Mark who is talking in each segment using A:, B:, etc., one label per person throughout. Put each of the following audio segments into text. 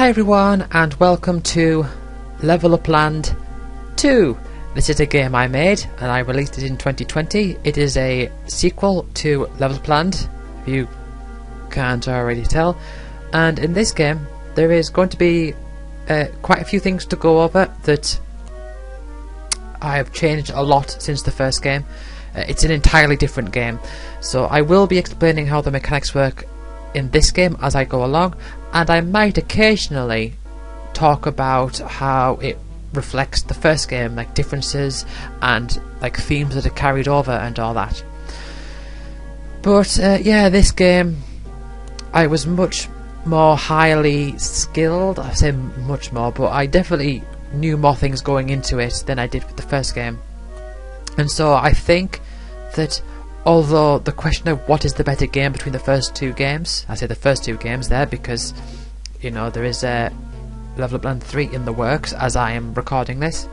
A: Hi everyone, and welcome to Level Up Land 2. This is a game I made and I released it in 2020. It is a sequel to Level Up Land, if you can't already tell. And in this game there is going to be quite a few things to go over that I have changed a lot since the first game. It's an entirely different game, so I will be explaining how the mechanics work in this game as I go along, and I might occasionally talk about how it reflects the first game, like differences and like themes that are carried over and all that. But yeah, this game I was much more highly skilled. I say much more, but I definitely knew more things going into it than I did with the first game. And so I think that although the question of what is the better game between the first two games, I say the first two games there because, you know, there is a Level Up Land 3 in the works as I am recording this.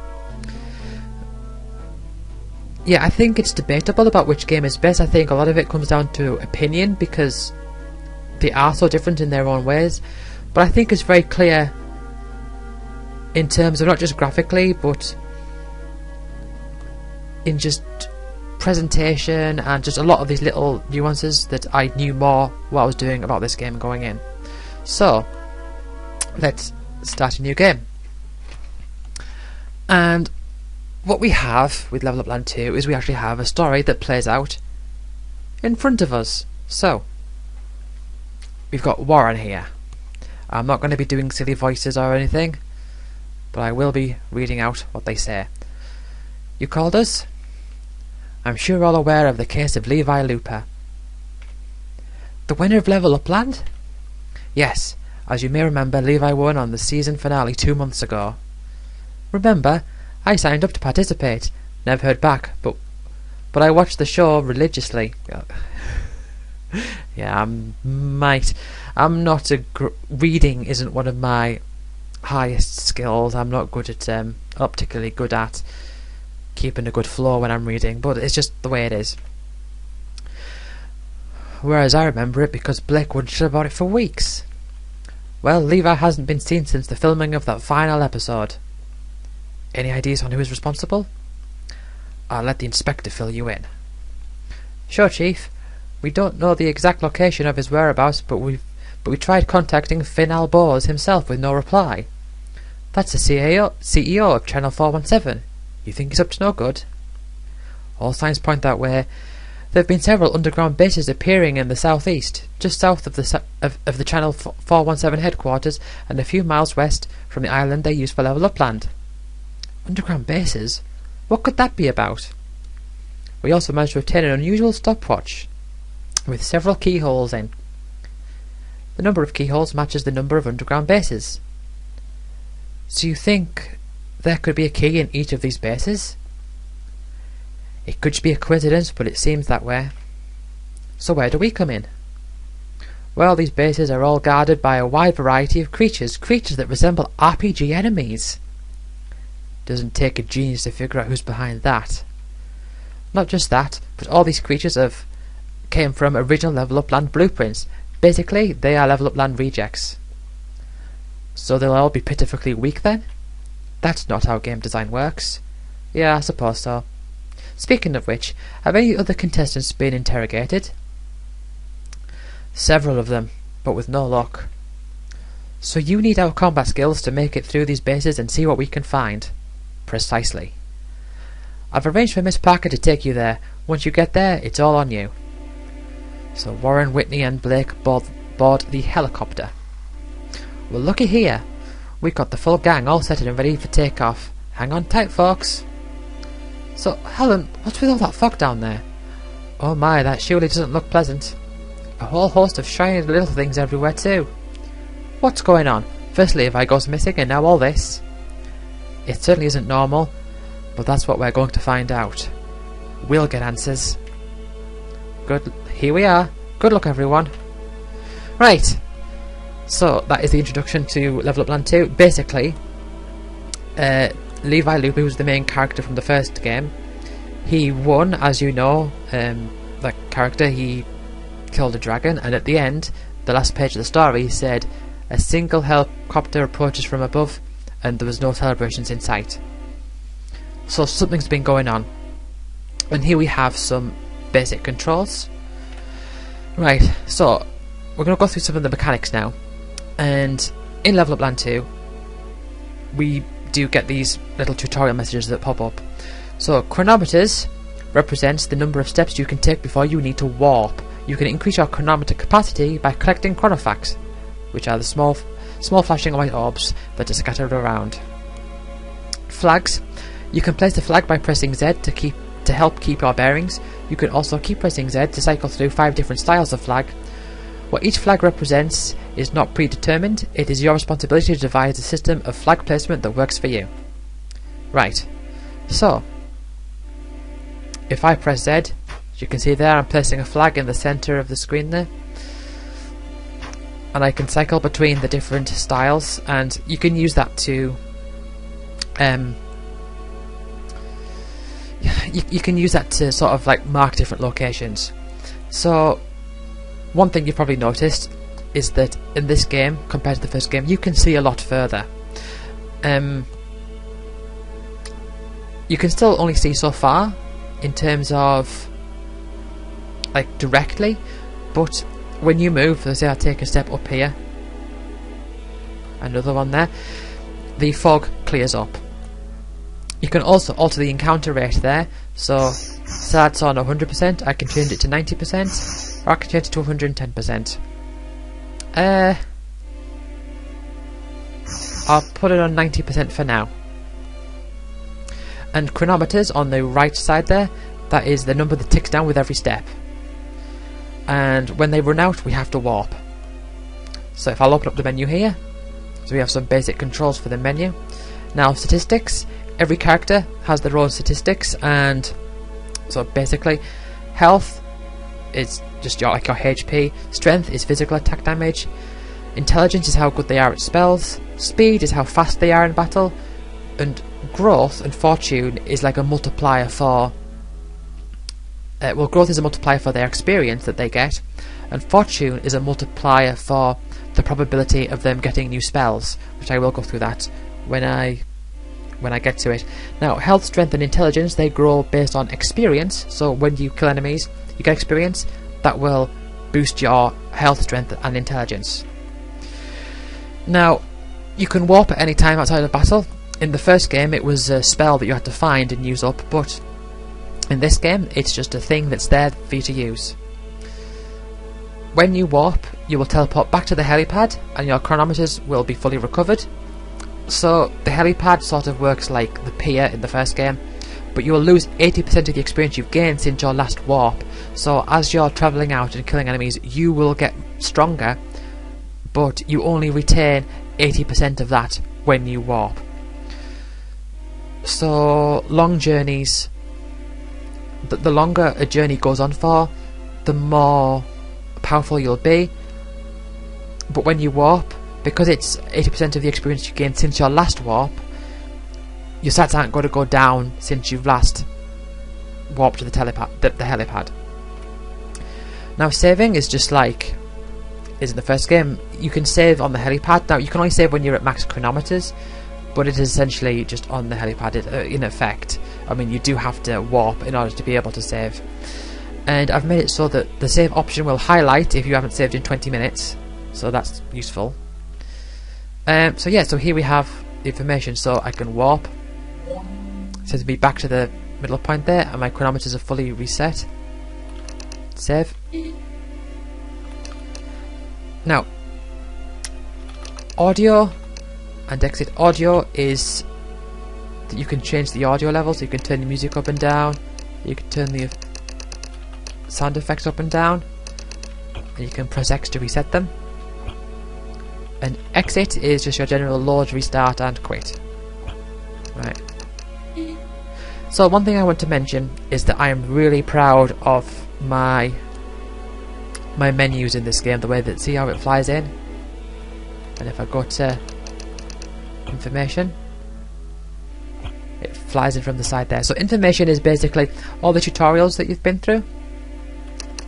A: Yeah, I think it's debatable about which game is best. I think a lot of it comes down to opinion because they are so different in their own ways. But I think it's very clear in terms of not just graphically, but in just presentation and just a lot of these little nuances that I knew more what I was doing about this game going in. So let's start a new game. And what we have with Level Up Land 2 is we actually have a story that plays out in front of us. So we've got Warren here. I'm not going to be doing silly voices or anything, but I will be reading out what they say. You called us? I'm sure all aware of the case of Levi Looper. The winner of Level Up Land? Yes, as you may remember, Levi won on the season finale 2 months ago. Remember, I signed up to participate. Never heard back, but I watched the show religiously. Yeah, reading isn't one of my highest skills. I'm not good at, not particularly good at keeping a good flow when I'm reading, but it's just the way it is. Whereas I remember it because Blake wouldn't shut about it for weeks. Well, Levi hasn't been seen since the filming of that final episode. Any ideas on who is responsible? I'll let the inspector fill you in. Sure, Chief. We don't know the exact location of his whereabouts, but we tried contacting Finn Alborz himself with no reply. That's the CEO of Channel 417. You think he's up to no good? All signs point that way. There have been several underground bases appearing in the southeast, just south of the Channel 417 headquarters and a few miles west from the island they use for Level Up Land. Underground bases? What could that be about? We also managed to obtain an unusual stopwatch with several keyholes in. The number of keyholes matches the number of underground bases. So you think there could be a key in each of these bases? It could just be a coincidence, but it seems that way. So where do we come in? Well, these bases are all guarded by a wide variety of creatures that resemble RPG enemies. Doesn't take a genius to figure out who's behind that. Not just that, but all these creatures came from original Level Up Land blueprints. Basically, they are Level Up Land rejects. So they'll all be pitifully weak then? That's not how game design works. Yeah, I suppose so. Speaking of which, have any other contestants been interrogated? Several of them, but with no luck. So you need our combat skills to make it through these bases and see what we can find. Precisely. I've arranged for Miss Parker to take you there. Once you get there, it's all on you. So Warren, Whitney and Blake board the helicopter. Well, looky here. We've got the full gang all set and ready for takeoff. Hang on tight, folks. So, Helen, what's with all that fog down there? Oh my, that surely doesn't look pleasant. A whole host of shiny little things everywhere too. What's going on? Firstly, if I goes missing and now all this. It certainly isn't normal, but that's what we're going to find out. We'll get answers. Good, here we are. Good luck, everyone. Right. So, that is the introduction to Level Up Land 2. Basically, Levi Looper, who's the main character from the first game, he won, as you know. That character, he killed a dragon, and at the end, the last page of the story said, A single helicopter approaches from above, and there was no celebrations in sight. So something's been going on. And here we have some basic controls. Right, so we're going to go through some of the mechanics now. And in Level Up Land 2, we do get these little tutorial messages that pop up. So chronometers represents the number of steps you can take before you need to warp. You can increase your chronometer capacity by collecting chronofacts, which are the small flashing white orbs that are scattered around. Flags. You can place the flag by pressing Z to help keep your bearings. You can also keep pressing Z to cycle through 5 different styles of flag. What each flag represents is not predetermined. It is your responsibility to devise a system of flag placement that works for you. Right, so if I press Z, as you can see there, I'm placing a flag in the centre of the screen there, and I can cycle between the different styles, and you can use that to you can use that to sort of like mark different locations. So one thing you've probably noticed is that in this game, compared to the first game, you can see a lot further. You can still only see so far in terms of like directly, but when you move, let's say I take a step up here, another one there, the fog clears up. You can also alter the encounter rate there, so that's on 100%, I can change it to 90%, or I can change it to 110%. I'll put it on 90% for now. And chronometers on the right side there, that is the number that ticks down with every step. And when they run out, we have to warp. So if I'll open up the menu here, so we have some basic controls for the menu. Now statistics, every character has their own statistics, and so basically health is just your HP, strength is physical attack damage, intelligence is how good they are at spells, speed is how fast they are in battle, and growth and fortune is like a multiplier for growth is a multiplier for their experience that they get, and fortune is a multiplier for the probability of them getting new spells, which I will go through that when I get to it. Now health, strength and intelligence, they grow based on experience, so when you kill enemies you get experience that will boost your health, strength and intelligence. Now you can warp at any time outside of battle. In the first game it was a spell that you had to find and use up, but in this game it's just a thing that's there for you to use. When you warp, you will teleport back to the helipad and your chronometers will be fully recovered. So the helipad sort of works like the pier in the first game, but you will lose 80% of the experience you've gained since your last warp. So as you're travelling out and killing enemies, you will get stronger, but you only retain 80% of that when you warp. So long journeys, the longer a journey goes on for, the more powerful you'll be. But when you warp, because it's 80% of the experience you gained since your last warp, your stats aren't going to go down since you've last warped to the helipad. Now saving is just like is in the first game. You can save on the helipad. Now you can only save when you're at max chronometers, but it is essentially just on the helipad in effect. I mean, you do have to warp in order to be able to save. And I've made it so that the save option will highlight if you haven't saved in 20 minutes, so that's useful. So yeah, so here we have the information, so I can warp. It says to be back to the middle point there, and my chronometers are fully reset. Save. Now, audio and exit. Audio is that you can change the audio levels, so you can turn the music up and down, you can turn the sound effects up and down, and you can press X to reset them. And exit is just your general load, restart and quit. Right. So one thing I want to mention is that I am really proud of my menus in this game, the way that, see how it flies in? And if I go to information, it flies in from the side there. So information is basically all the tutorials that you've been through.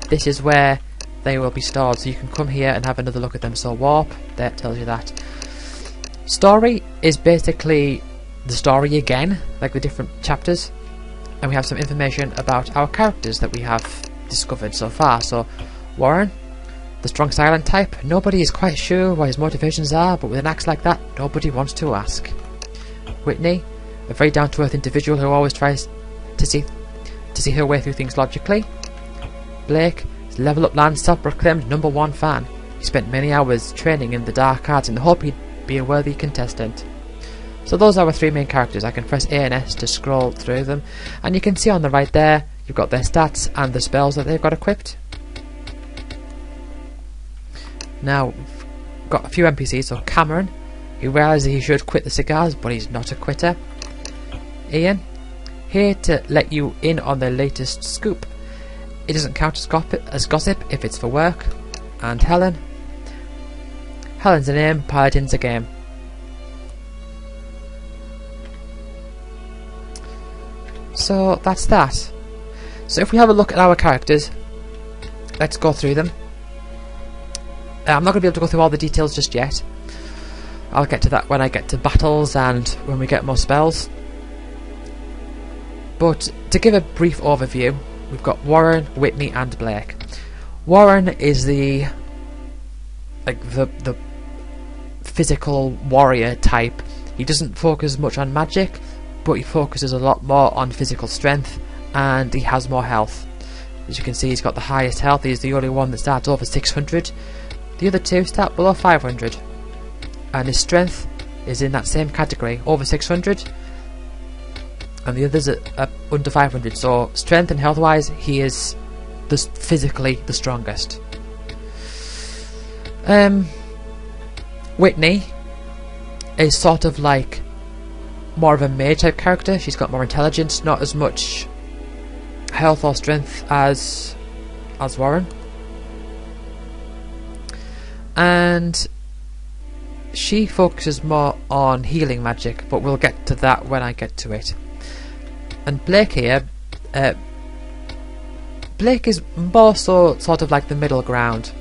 A: This is where they will be stored, so you can come here and have another look at them. So warp, that tells you that. Story is basically the story again, like the different chapters, and we have some information about our characters that we have discovered so far. So Warren, the strong silent type, nobody is quite sure what his motivations are, but with an axe like that, nobody wants to ask. Whitney, a very down-to-earth individual who always tries to see her way through things logically. Blake, level up Lancer proclaimed #1 fan. He spent many hours training in the dark arts in the hope he'd be a worthy contestant. So those are our three main characters. I can press A and S to scroll through them, and you can see on the right there, you've got their stats and the spells that they've got equipped. Now, we've got a few NPCs. So Cameron, he realises he should quit the cigars, but he's not a quitter. Ian, here to let you in on the latest scoop. It doesn't count as gossip if it's for work. And Helen, Helen's a name, Paladin's a game. So that's that. So if we have a look at our characters, let's go through them. I'm not going to be able to go through all the details just yet. I'll get to that when I get to battles and when we get more spells. But to give a brief overview, we've got Warren, Whitney and Blake. Warren is the physical warrior type. He doesn't focus much on magic, but he focuses a lot more on physical strength, and he has more health. As you can see, he's got the highest health. He's the only one that starts over 600. The other two start below 500, and his strength is in that same category, over 600, and the others are under 500. So strength and health wise, he is physically the strongest. Whitney is sort of like more of a mage type character. She's got more intelligence, not as much health or strength as Warren. And she focuses more on healing magic, but we'll get to that when I get to it. And Blake here, Blake is more so sort of like the middle ground.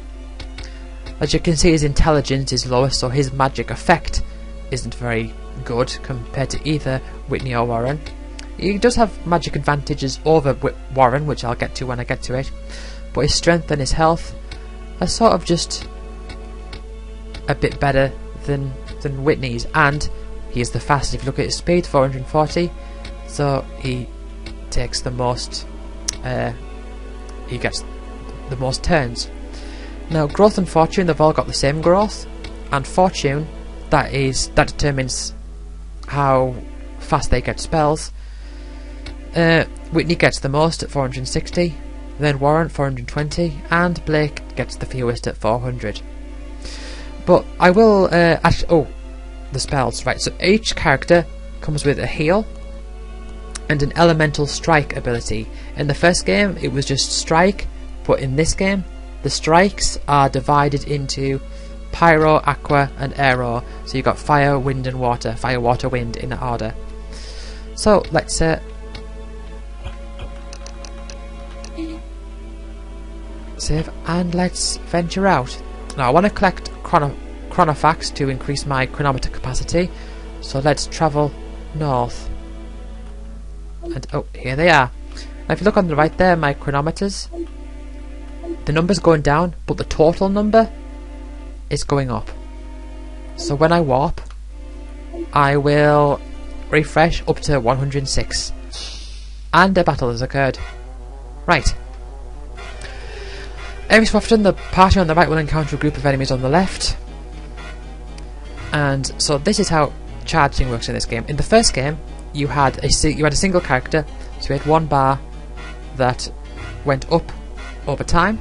A: As you can see, his intelligence is lowest, so his magic effect isn't very good compared to either Whitney or Warren. He does have magic advantages over Warren, which I'll get to when I get to it, but his strength and his health are sort of just a bit better than Whitney's, and he is the fastest. If you look at his speed, 440, so he takes the most, he gets the most turns. Now growth and fortune, they've all got the same growth, and fortune, that determines how fast they get spells. Whitney gets the most at 460, then Warren 420, and Blake gets the fewest at 400. But I will the spells, right? So each character comes with a heal and an elemental strike ability. In the first game it was just strike, but in this game the strikes are divided into pyro, aqua and aero. So you've got fire, wind and water. Fire, water, wind in that order. So let's save and let's venture out. Now I want to collect chronofacts to increase my chronometer capacity, so let's travel north. And oh, here they are. Now if you look on the right there, my chronometers, the number's going down, but the total number is going up. So when I warp, I will refresh up to 106, and a battle has occurred. Right. Every so often the party on the right will encounter a group of enemies on the left, and so this is how charging works in this game. In the first game you had a single character, so you had one bar that went up over time,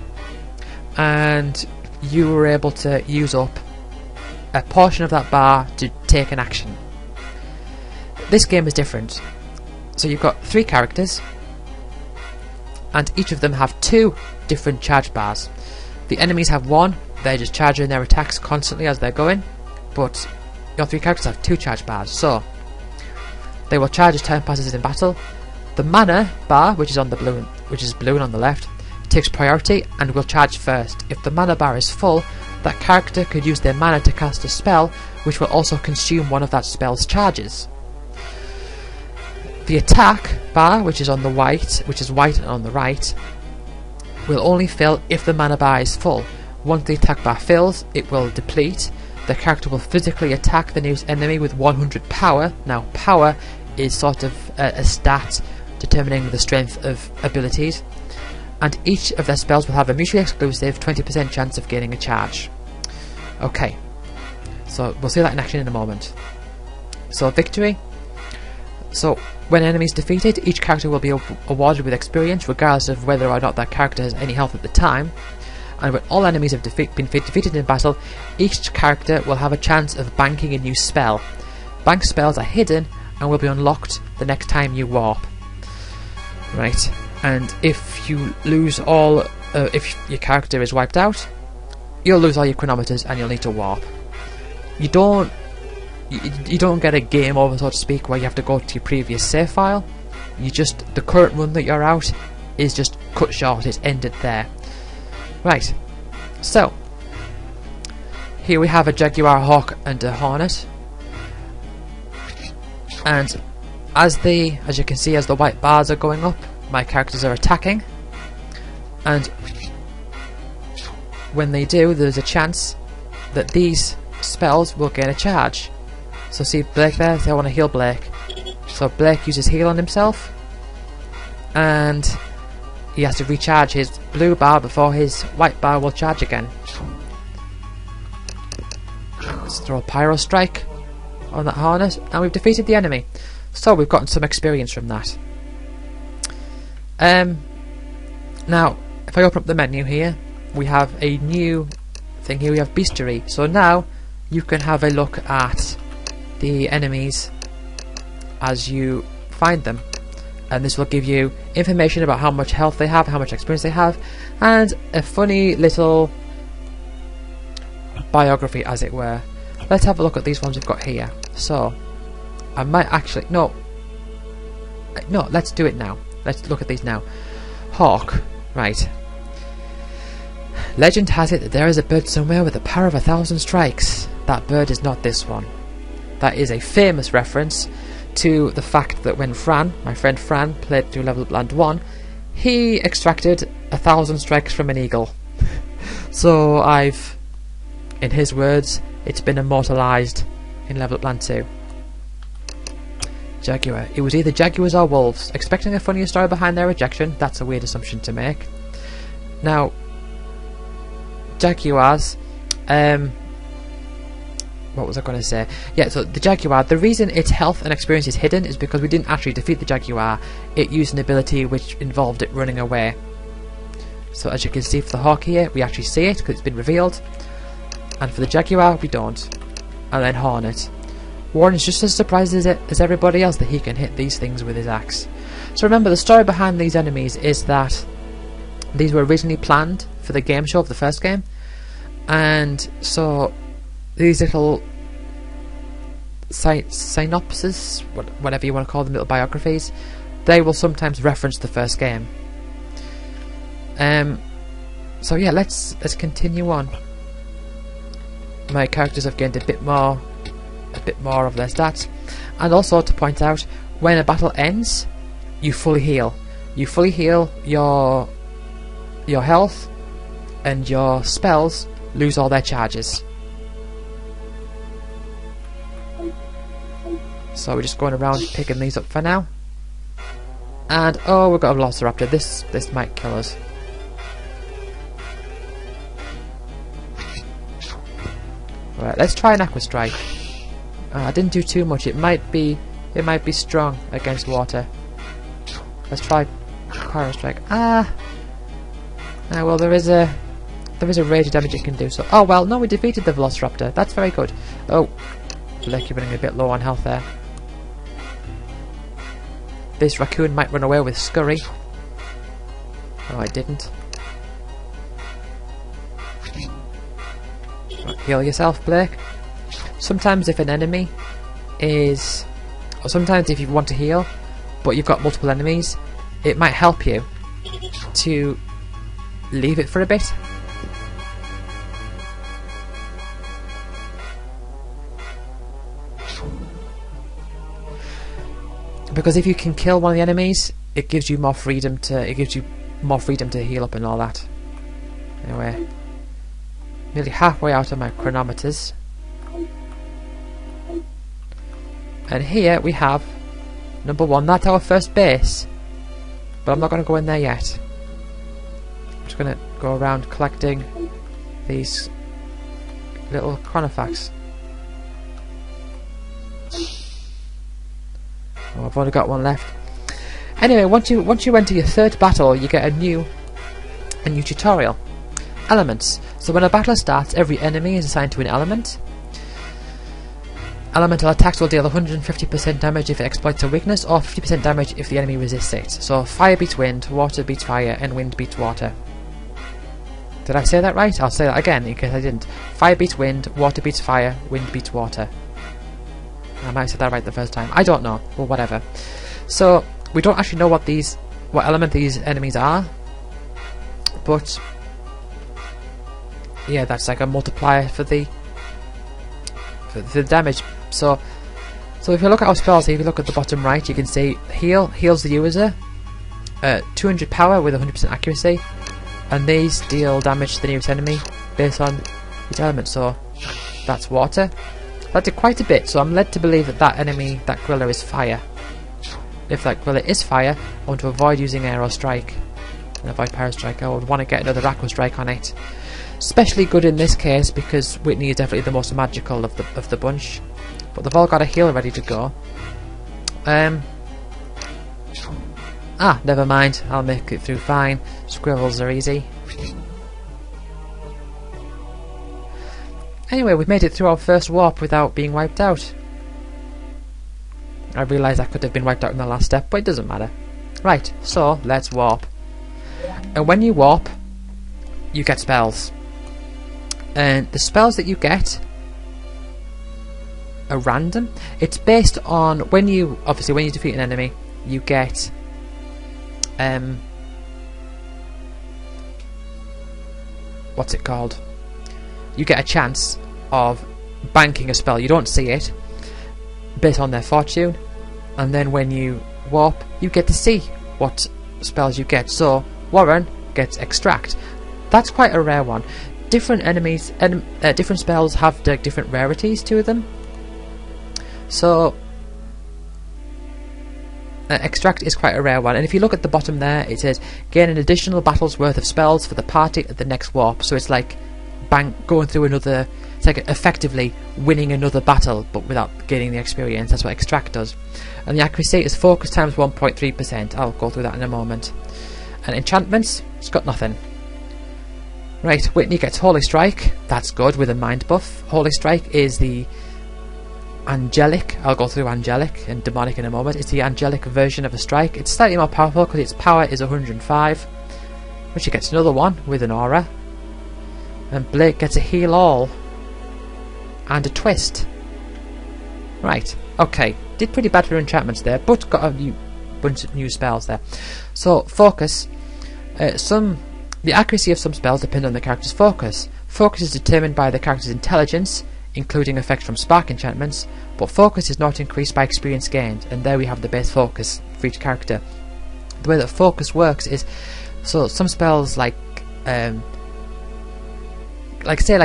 A: and you were able to use up a portion of that bar to take an action. This game is different. So you've got 3 characters, and each of them have 2 different charge bars. The enemies have 1, they're just charging their attacks constantly as they're going, but your 3 characters have 2 charge bars, so they will charge as time passes in battle. The mana bar, which is blue and on the left, takes priority and will charge first. If the mana bar is full, that character could use their mana to cast a spell, which will also consume one of that spell's charges. The attack bar, which is white and on the right, will only fill if the mana bar is full. Once the attack bar fills, it will deplete. The character will physically attack the nearest enemy with 100 power. Now, power is sort of a stat determining the strength of abilities, and each of their spells will have a mutually exclusive 20% chance of gaining a charge. Okay, so we'll see that in action in a moment. So victory. So when an enemy is defeated, each character will be awarded with experience regardless of whether or not that character has any health at the time. And when all enemies have been defeated in battle, each character will have a chance of banking a new spell. Bank spells are hidden and will be unlocked the next time you warp. Right, and if you lose all, if your character is wiped out, you'll lose all your chronometers and you'll need to warp. You don't get a game over, so to speak, where you have to go to your previous save file. The current run that you're out is just cut short, it's ended there. Right, so here we have a Jaguar, Hawk and a Hornet, and as you can see, as the white bars are going up, my characters are attacking, and when they do, there's a chance that these spells will gain a charge. So see Blake there, I want to heal Blake. So Blake uses heal on himself, and he has to recharge his blue bar before his white bar will charge again. Let's throw a Pyro Strike on that Hornet, and we've defeated the enemy. So we've gotten some experience from that. Now, if I open up the menu here, we have a new thing here. We have Beastery. So now you can have a look at the enemies as you find them, and this will give you information about how much health they have, how much experience they have, and a funny little biography, as it were. Let's have a look at these ones we've got here. So I might actually no, let's do it now. Let's look at these now. Hawk, right. Legend has it that there is a bird somewhere with the power of 1,000 strikes. That bird is not this one. That is a famous reference to the fact that when Fran, my friend Fran, played through Level Up Land 1, he extracted 1,000 strikes from an eagle. So in his words, it's been immortalised in Level Up Land 2. Jaguar. It was either Jaguars or Wolves. Expecting a funnier story behind their rejection, that's a weird assumption to make. Now, Jaguars, what was I going to say? Yeah, so the Jaguar, the reason its health and experience is hidden is because we didn't actually defeat the Jaguar. It used an ability which involved it running away. So as you can see for the Hawk here, we actually see it because it's been revealed. And for the Jaguar, we don't. And then Hornet. Warren is just as surprised as everybody else that he can hit these things with his axe. So remember, the story behind these enemies is that these were originally planned for the game show of the first game, and so these little synopses, whatever you want to call them, little biographies, they will sometimes reference the first game. So yeah, let's continue on. My characters have gained a bit more of their stats, and also to point out, when a battle ends, you fully heal. You fully heal your health, and your spells lose all their charges. So we're just going around picking these up for now. And oh, we've got a Velociraptor. This might kill us. Right, let's try an Aqua Strike. I didn't do too much. It might be strong against water. Let's try Pyro Strike. Well, there is a rage damage it can do. So, oh well, no, we defeated the Velociraptor. That's very good. Oh, Blake, you're running a bit low on health there. This raccoon might run away with Scurry. Oh, I didn't. Right, heal yourself, Blake. Sometimes if an enemy is... or sometimes if you want to heal, but you've got multiple enemies, it might help you to leave it for a bit. Because if you can kill one of the enemies, it gives you more freedom to heal up and all that. Anyway, nearly halfway out of my chronometers. And here we have number 1. That's our first base. But I'm not going to go in there yet. I'm just going to go around collecting these little chronofacts. Oh, I've only got one left. Anyway, once you enter your third battle, you get a new tutorial. Elements. So when a battle starts, every enemy is assigned to an element. Elemental attacks will deal 150% damage if it exploits a weakness, or 50% damage if the enemy resists it. So fire beats wind, water beats fire, and wind beats water. Did I say that right? I'll say that again in case I didn't. Fire beats wind, water beats fire, wind beats water. I might have said that right the first time. I don't know. Well, whatever. So we don't actually know what element these enemies are, but yeah, that's like a multiplier for the damage. So if you look at our spells, if you look at the bottom right, you can see heals the user, 200 power with 100% accuracy, and these deal damage to the nearest enemy based on each element. So that's water. That did quite a bit, so I'm led to believe that enemy, that gorilla, is fire. If that gorilla is fire, I want to avoid using Aero Strike and avoid Pyro Strike. I would want to get another Aqua Strike on it. Especially good in this case because Whitney is definitely the most magical of the bunch. But they've all got a heal ready to go. Never mind. I'll make it through fine. Squirrels are easy. Anyway, we've made it through our first warp without being wiped out. I realise I could have been wiped out in the last step, but it doesn't matter. Right, so let's warp. And when you warp, you get spells. And the spells that you get are random. It's based on when you defeat an enemy, you get what's it called? You get a chance of banking a spell. You don't see it based on their fortune, and then when you warp, you get to see what spells you get. So Warren gets Extract. That's quite a rare one. Different enemies and different spells have different rarities to them. So Extract is quite a rare one, and if you look at the bottom there, it says gain an additional battle's worth of spells for the party at the next warp. So it's like going through another. It's like effectively winning another battle, but without gaining the experience. That's what Extract does. And the accuracy is focus times 1.3%. I'll go through that in a moment. And enchantments, it's got nothing. Right, Whitney gets Holy Strike. That's good with a mind buff. Holy Strike is the angelic. I'll go through angelic and demonic in a moment. It's the angelic version of a strike. It's slightly more powerful because its power is 105. But she gets another one with an aura. And Blake gets a heal all and a twist. Right, okay. Did pretty bad for enchantments there, but got a bunch of new spells there. So focus. The accuracy of some spells depend on the character's focus. Focus is determined by the character's intelligence, including effects from spark enchantments, but focus is not increased by experience gained, and there we have the base focus for each character. The way that focus works is, so some spells like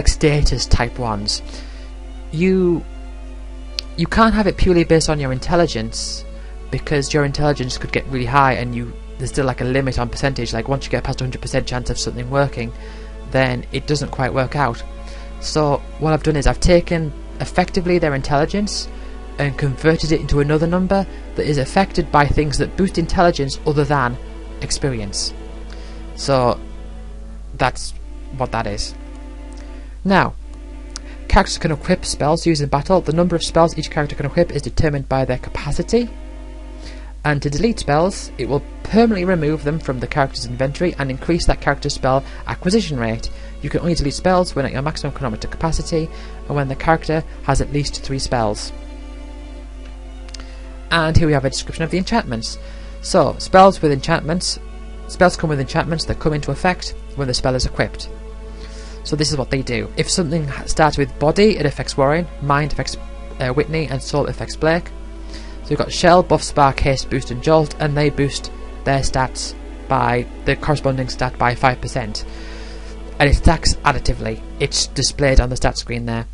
A: status type ones, you can't have it purely based on your intelligence, because your intelligence could get really high and there's still like a limit on percentage. Like once you get past 100% chance of something working, then it doesn't quite work out. So what I've done is I've taken effectively their intelligence and converted it into another number that is affected by things that boost intelligence other than experience. So that's what that is. Now, characters can equip spells used in battle. The number of spells each character can equip is determined by their capacity. And to delete spells, it will permanently remove them from the character's inventory and increase that character's spell acquisition rate. You can only delete spells when at your maximum chronometer capacity and when the character has at least 3 spells. And here we have a description of the enchantments. So, spells with enchantments spells come with enchantments that come into effect when the spell is equipped. So this is what they do. If something starts with body, it affects Warren, mind affects Whitney, and soul affects Blake. So we've got Shell, Buff, Spark, Haste, Boost and Jolt, and they boost their stats by the corresponding stat by 5%. And it stacks additively. It's displayed on the stat screen there.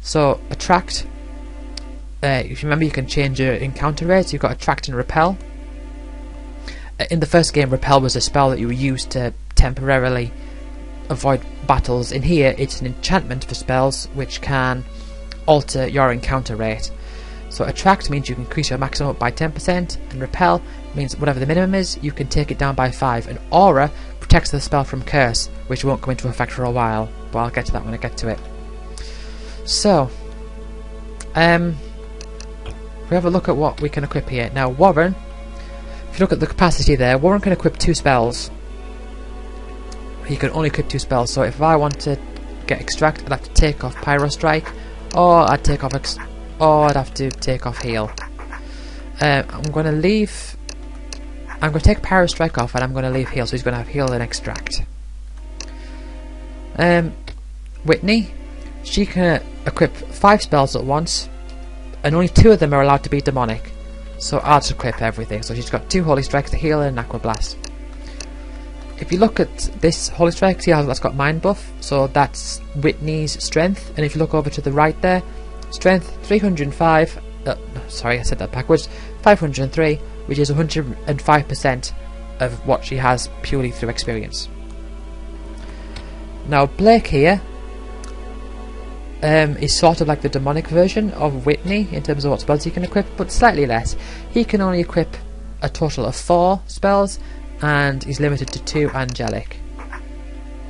A: So Attract, if you remember, you can change your encounter rates. You've got Attract and Repel. In the first game, Repel was a spell that you used to temporarily avoid battles. In here, it's an enchantment for spells which can alter your encounter rate. So Attract means you can increase your maximum up by 10%, and Repel means whatever the minimum is, you can take it down by 5. And Aura protects the spell from Curse, which won't come into effect for a while, but I'll get to that when I get to it. So, we have a look at what we can equip here. Now, Warren, if you look at the capacity there, Warren can equip 2 spells. He can only equip 2 spells, so if I want to get Extract, I'd have to take off Pyro Strike, or I'd have to take off Heal. I'm going to take Pyro Strike off, and I'm going to leave Heal, so he's going to have Heal and Extract. Whitney, she can equip 5 spells at once, and only 2 of them are allowed to be demonic. So I'll just equip everything. So she's got 2 Holy Strikes, a Heal and an Aqua Blast. If you look at this Holy Strike, see how that's got Mind buff? So that's Whitney's Strength, and if you look over to the right there, Strength 305, sorry I said that backwards, 503, which is 105% of what she has purely through experience. Now Blake here is sort of like the demonic version of Whitney in terms of what spells he can equip, but slightly less. He can only equip a total of 4 spells, and he's limited to 2 angelic.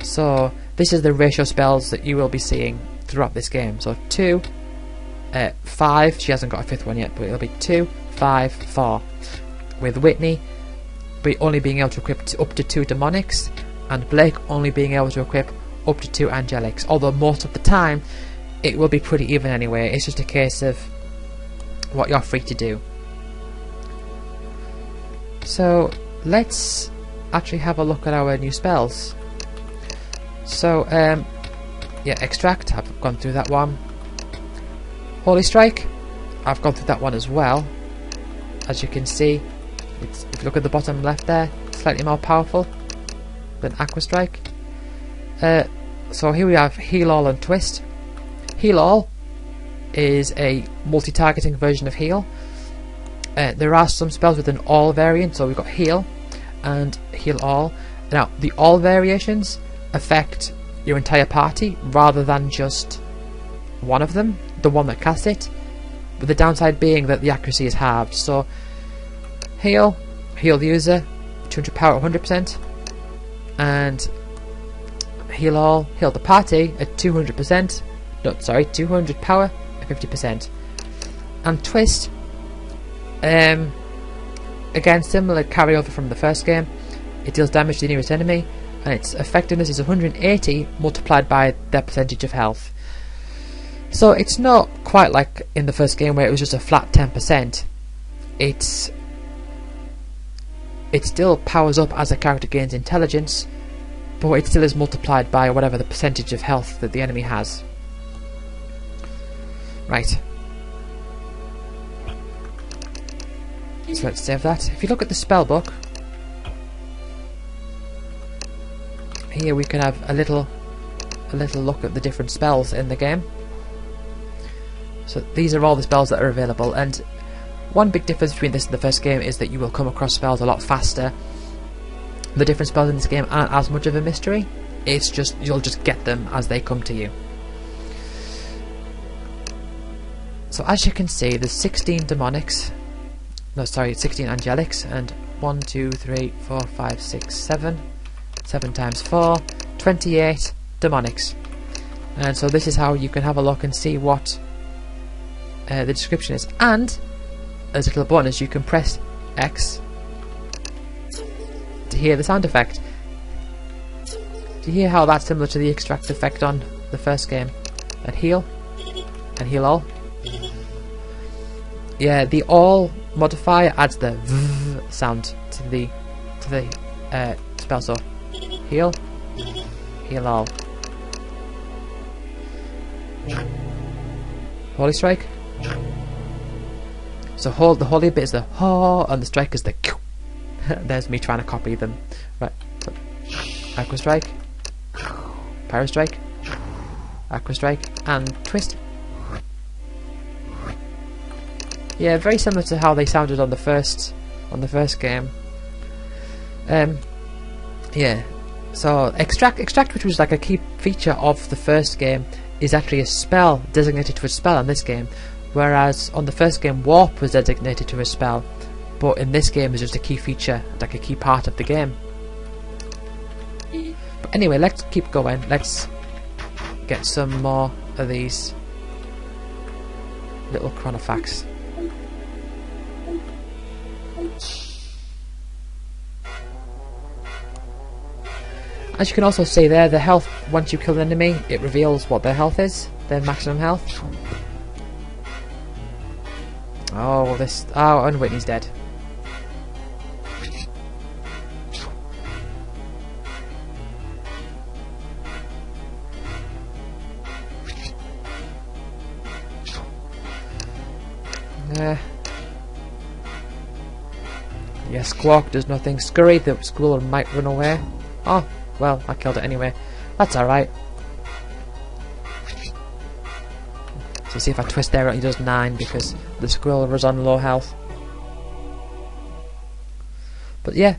A: So this is the ratio spells that you will be seeing throughout this game. So 2, 5, she hasn't got a 5th one yet, but it'll be 2, 5, 4. With Whitney only being able to equip up to 2 demonics, and Blake only being able to equip up to 2 angelics, although most of the time it will be pretty even anyway. It's just a case of what you're free to do. So let's actually have a look at our new spells. So yeah, Extract, I've gone through that one. Holy Strike, I've gone through that one as well. As you can see, if you look at the bottom left there, slightly more powerful than Aqua Strike. So here we have Heal All and Twist. Heal All is a multi-targeting version of Heal. There are some spells with an All variant, so we've got Heal and Heal All. Now, the All variations affect your entire party rather than just one of them, the one that casts it, with the downside being that the accuracy is halved. So Heal the user, 200 power at 100%, and Heal All, heal the party at 200%, no, sorry, 200 power at 50%. And Twist, again, similar carryover from the first game. It deals damage to the nearest enemy, and its effectiveness is 180 multiplied by their percentage of health. So it's not quite like in the first game where it was just a flat 10%. It still powers up as a character gains intelligence, but it still is multiplied by whatever the percentage of health that the enemy has. Right. So let's save that. If you look at the spell book, here we can have a little look at the different spells in the game. So these are all the spells that are available, and one big difference between this and the first game is that you will come across spells a lot faster. The different spells in this game aren't as much of a mystery. It's just, you'll just get them as they come to you. So as you can see, there's 16 demonics. No, sorry, 16 angelics, and 1, 2, 3, 4, 5, 6, 7. 7 times 4, 28 demonics. And so this is how you can have a look and see what the description is. And as a little bonus, you can press X to hear the sound effect. Do you hear how that's similar to the Extract effect on the first game? And Heal All. Yeah, the All modifier adds the V sound to the spell, so heal. Heal all. Holy Strike. So hold, the holy bit is the ho, and the strike is the Q. There's me trying to copy them. Right. Aqua Strike. Pyro Strike. Aqua Strike. And Twist. Yeah, very similar to how they sounded on the first game. Yeah. So extract, which was like a key feature of the first game, is actually a spell designated to a spell in this game, whereas on the first game warp was designated to a spell, but in this game is just a key feature, like a key part of the game. But anyway, let's keep going. Let's get some more of these little chronofacts. As you can also see there, the health, once you kill an enemy, it reveals what their health is, their maximum health. Oh, and Whitney's dead. Yeah, Squawk does nothing. Scurry, the squirrel might run away. Oh, well, I killed it anyway. That's alright. So see if I twist there, it only does 9 because the squirrel was on low health. But yeah,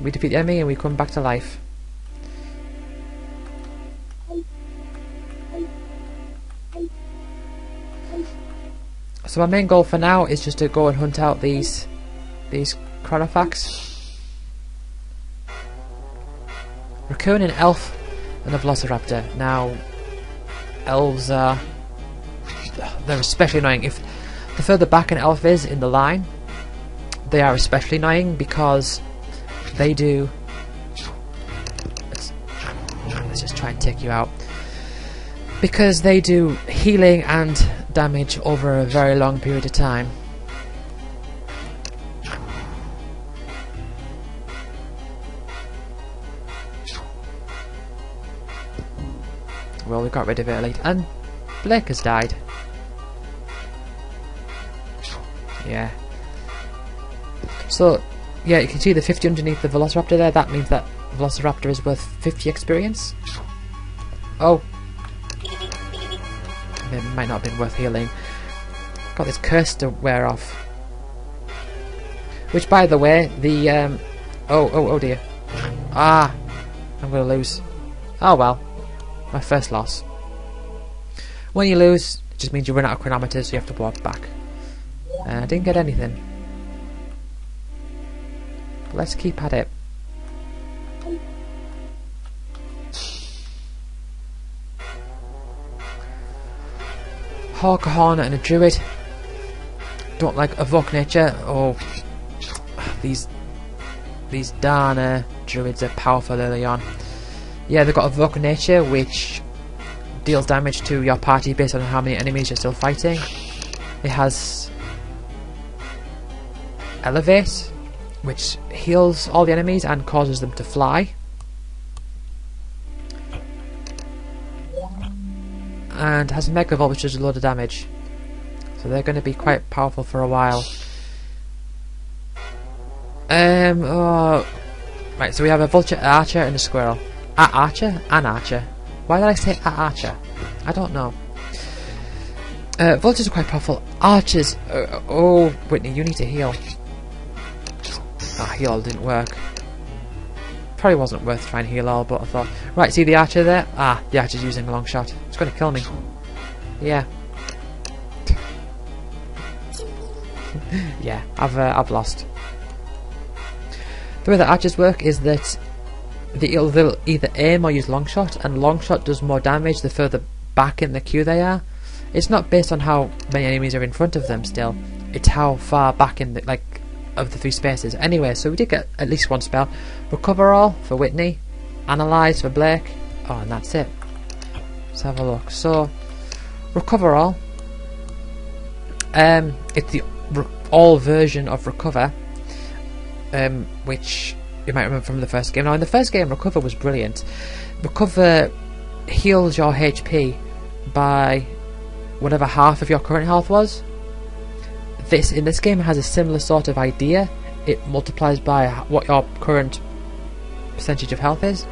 A: we defeat the enemy and we come back to life. So my main goal for now is just to go and hunt out these chronofacts. Raccoon, an elf, and a velociraptor. Now, elves are... they're especially annoying. If the further back an elf is in the line, they are especially annoying because they do... Let's just try and take you out. Because they do healing and damage over a very long period of time. Well, we got rid of it late, and Blake has died. Yeah. So, yeah, you can see the 50 underneath the Velociraptor there. That means that Velociraptor is worth 50 experience. Oh. It might not have been worth healing. Got this curse to wear off. Which, by the way, the oh dear. Ah, I'm gonna lose. Oh well, my first loss. When you lose, it just means you run out of chronometers, so you have to walk back. I didn't get anything. But let's keep at it. Hawk, a Hornet, and a Druid. Don't like evoke nature. Oh, these darn Druids are powerful early on. Yeah, they've got evoke nature, which deals damage to your party based on how many enemies you're still fighting. It has elevate, which heals all the enemies and causes them to fly. And has Mega Volt, which does a load of damage. So they're going to be quite powerful for a while. Right, so we have a Vulture, an Archer, and a Squirrel. Archer? An Archer. Why did I say Archer? I don't know. Vultures are quite powerful. Archers... oh, Whitney, you need to heal. Heal didn't work. Probably wasn't worth trying to heal all, but I thought... Right, see the Archer there? The Archer's using a long shot. It's going to kill me. Yeah. Yeah, I've lost. The way that Archers work is that they'll either aim or use long shot, and long shot does more damage the further back in the queue they are. It's not based on how many enemies are in front of them still. It's how far back in the, of the 3 spaces. Anyway, so we did get at least one spell. Recover all for Whitney. Analyze for Blake. Oh, and that's it. Let's have a look. So, recover all. It's the all version of recover, which you might remember from the first game. Now, in the first game, Recover was brilliant. Recover heals your HP by whatever half of your current health was. In this game has a similar sort of idea. It multiplies by what your current percentage of health is.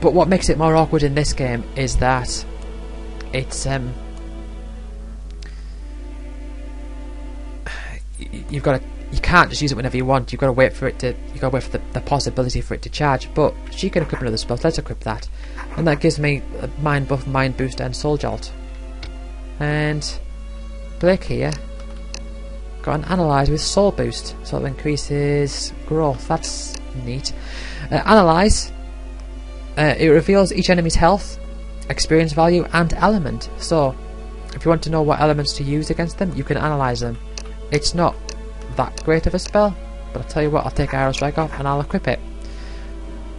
A: But what makes it more awkward in this game is that it's you can't just use it whenever you want. You've got to wait for it to. You've got to wait for the possibility for it to charge. But she can equip another spell. Let's equip that, and that gives me a mind buff, mind boost, and soul jolt. And Blake here got an analyze with soul boost, so it increases growth. That's neat. Analyze. It reveals each enemy's health, experience value, and element. So, if you want to know what elements to use against them, you can analyze them. It's not that great of a spell, but I'll tell you what, I'll take Arrow Strike off and I'll equip it.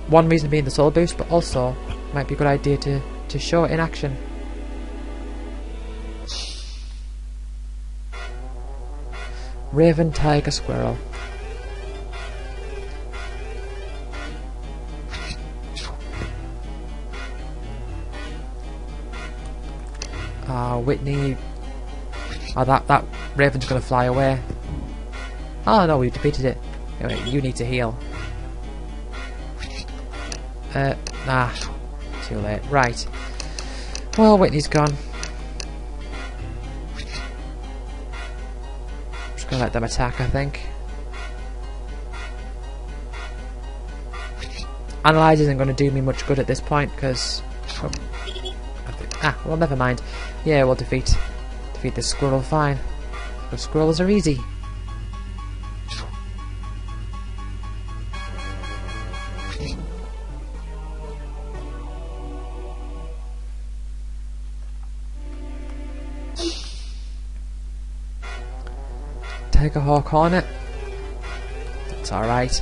A: One reason being the soul boost, but also might be a good idea to show it in action. Raven, Tiger, Squirrel. Whitney. Oh, that Raven's gonna fly away. Oh no, we defeated it. Anyway, you need to heal. Too late. Right. Well, Whitney's gone. Just gonna let them attack, I think. Analyze isn't gonna do me much good at this point because. Well, never mind. Yeah, we'll defeat the squirrel fine. The squirrels are easy. Tiger Hawk Hornet. That's alright.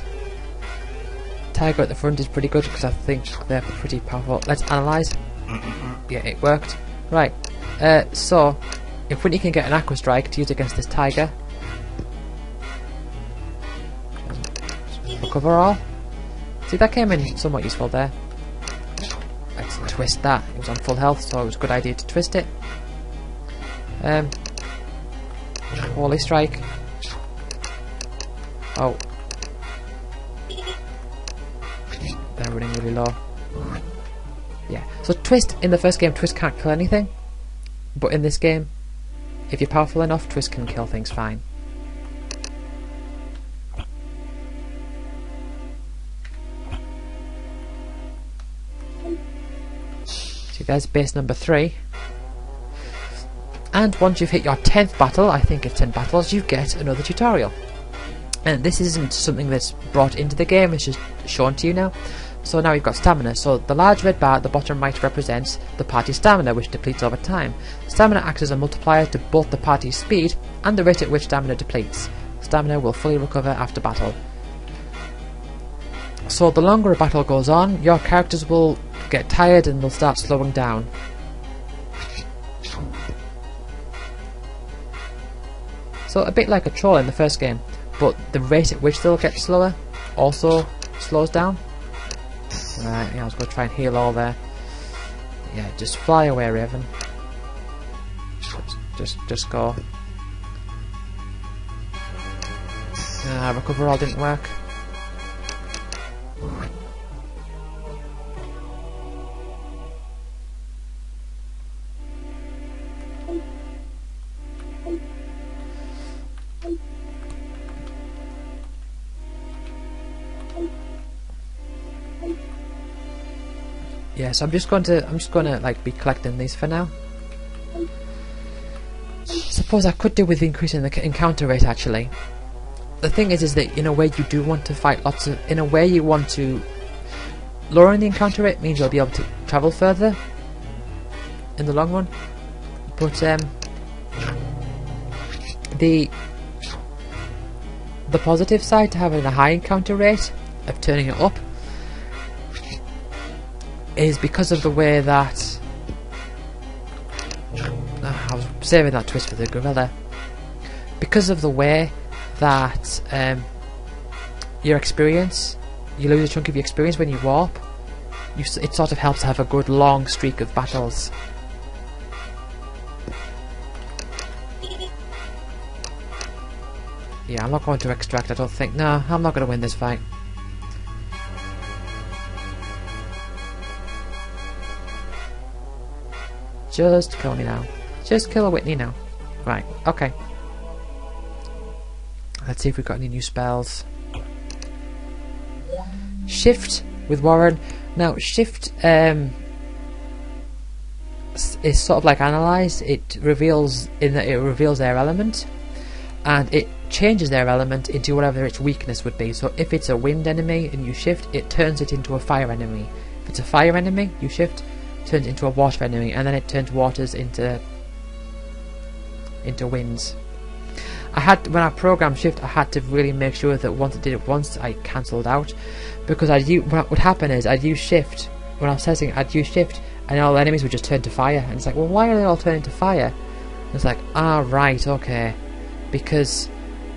A: Tiger at the front is pretty good because I think they're pretty powerful. Let's analyze. Yeah, it worked. Right, so if Whitney can get an Aqua Strike to use against this Tiger, recover all. See, that came in somewhat useful there. Let's twist that. It was on full health, so it was a good idea to twist it. Holy Strike. Oh. They're running really low. Yeah, so Twist, in the first game, Twist can't kill anything. But in this game, if you're powerful enough, Twist can kill things fine. See, there's base number 3. And once you've hit your 10th battle, I think it's 10 battles, you get another tutorial. And this isn't something that's brought into the game, it's just shown to you now. So now you've got stamina. So the large red bar at the bottom right represents the party's stamina, which depletes over time. Stamina acts as a multiplier to both the party's speed and the rate at which stamina depletes. Stamina will fully recover after battle. So the longer a battle goes on, your characters will get tired and they'll start slowing down. So a bit like a troll in the first game, but the rate at which they'll get slower also slows down. Right, yeah, I was going to try and heal all there. Yeah, just fly away, Raven. Just go. Recover all didn't work. Yeah, so I'm just going to like be collecting these for now. Suppose I could do with increasing the encounter rate actually. The thing is that in a way you do want to fight lots of. In a way you want to. Lowering the encounter rate means you'll be able to travel further in the long run. But the positive side to having a high encounter rate of turning it up is because of the way that I was saving that twist for the gorilla. Because of the way that your experience. You lose a chunk of your experience when you warp. It sort of helps to have a good long streak of battles. Yeah, I'm not going to extract, I don't think. No, I'm not going to win this fight. Just kill me now. Just kill Whitney now. Right, okay. Let's see if we've got any new spells. Shift with Warren. Now, Shift is sort of like Analyze. It reveals their element, and it changes their element into whatever its weakness would be. So if it's a wind enemy and you shift, it turns it into a fire enemy. If it's a fire enemy, you shift, turns it into a water enemy, and then it turns waters into winds. When I programmed shift, I had to really make sure that once it did it once, I cancelled out, because what would happen is I'd use shift when I was testing. I'd use shift, and all the enemies would just turn to fire, and it's like, well, why are they all turning to fire? And it's like, right, okay, because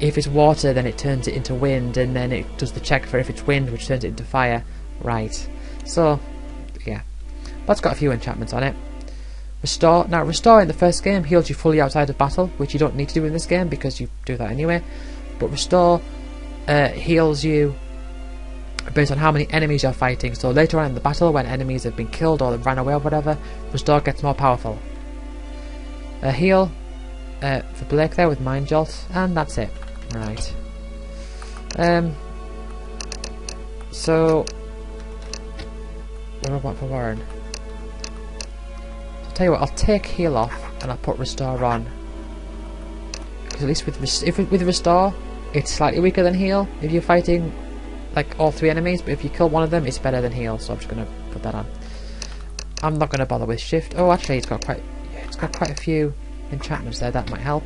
A: if it's water, then it turns it into wind, and then it does the check for if it's wind, which turns it into fire. Right. So, yeah, but it's got a few enchantments on it. Restore. Now, Restore in the first game heals you fully outside of battle, which you don't need to do in this game because you do that anyway. But Restore heals you based on how many enemies you're fighting. So later on in the battle, when enemies have been killed or ran away or whatever, Restore gets more powerful. Heal for Blake there with Mind Jolt, and that's it. Right. So, what do I want for Warren? Tell you what, I'll take heal off and I'll put restore on, because at least with restore it's slightly weaker than heal if you're fighting like all three enemies, but if you kill one of them it's better than heal, so I'm just gonna put that on. I'm not gonna bother with shift. Oh, actually it's got quite a few enchantments there, that might help.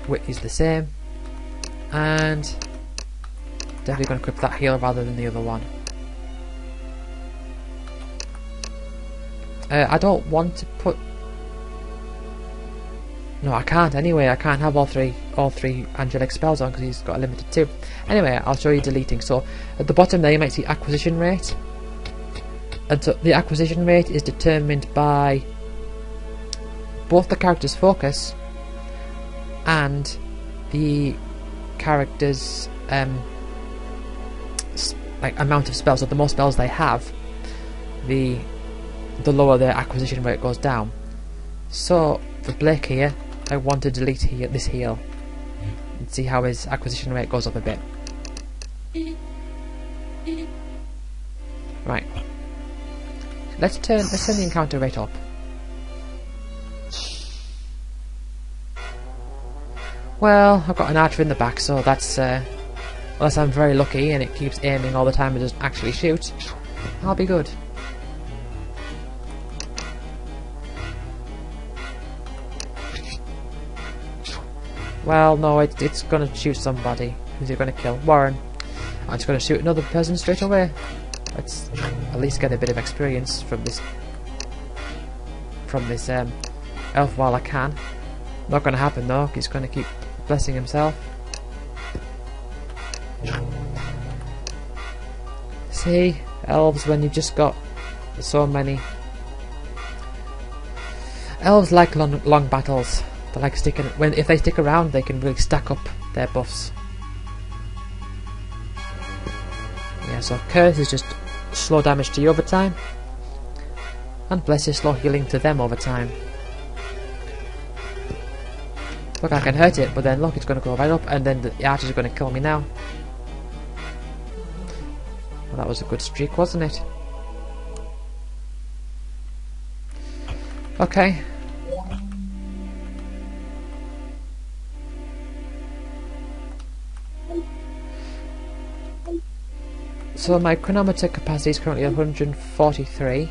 A: Whitney's the same, and definitely gonna equip that heal rather than the other one. I don't want to put... No, I can't anyway. I can't have all three angelic spells on because he's got a limited 2. Anyway, I'll show you deleting. So at the bottom there you might see acquisition rate. And so the acquisition rate is determined by both the character's focus and the character's like amount of spells. So the more spells they have, the lower their acquisition rate goes down. So for Blake here, I want to delete this heal and see how his acquisition rate goes up a bit. Right. Let's turn the encounter rate up. Well, I've got an archer in the back, so that's unless I'm very lucky and it keeps aiming all the time and doesn't actually shoot, I'll be good. Well, no, it's gonna shoot somebody. Who's it gonna kill? Warren. I'm just gonna shoot another person straight away. Let's at least get a bit of experience from this elf while I can. Not gonna happen though. He's gonna keep blessing himself. See, elves, when you've just got so many. Elves like long battles. They like sticking. If they stick around, they can really stack up their buffs. Yeah, so Curse is just slow damage to you over time, and Bless is slow healing to them over time. Look, I can hurt it, but then look, it's going to go right up, and then the archers are going to kill me now. Well, that was a good streak, wasn't it? Okay. So my chronometer capacity is currently 143.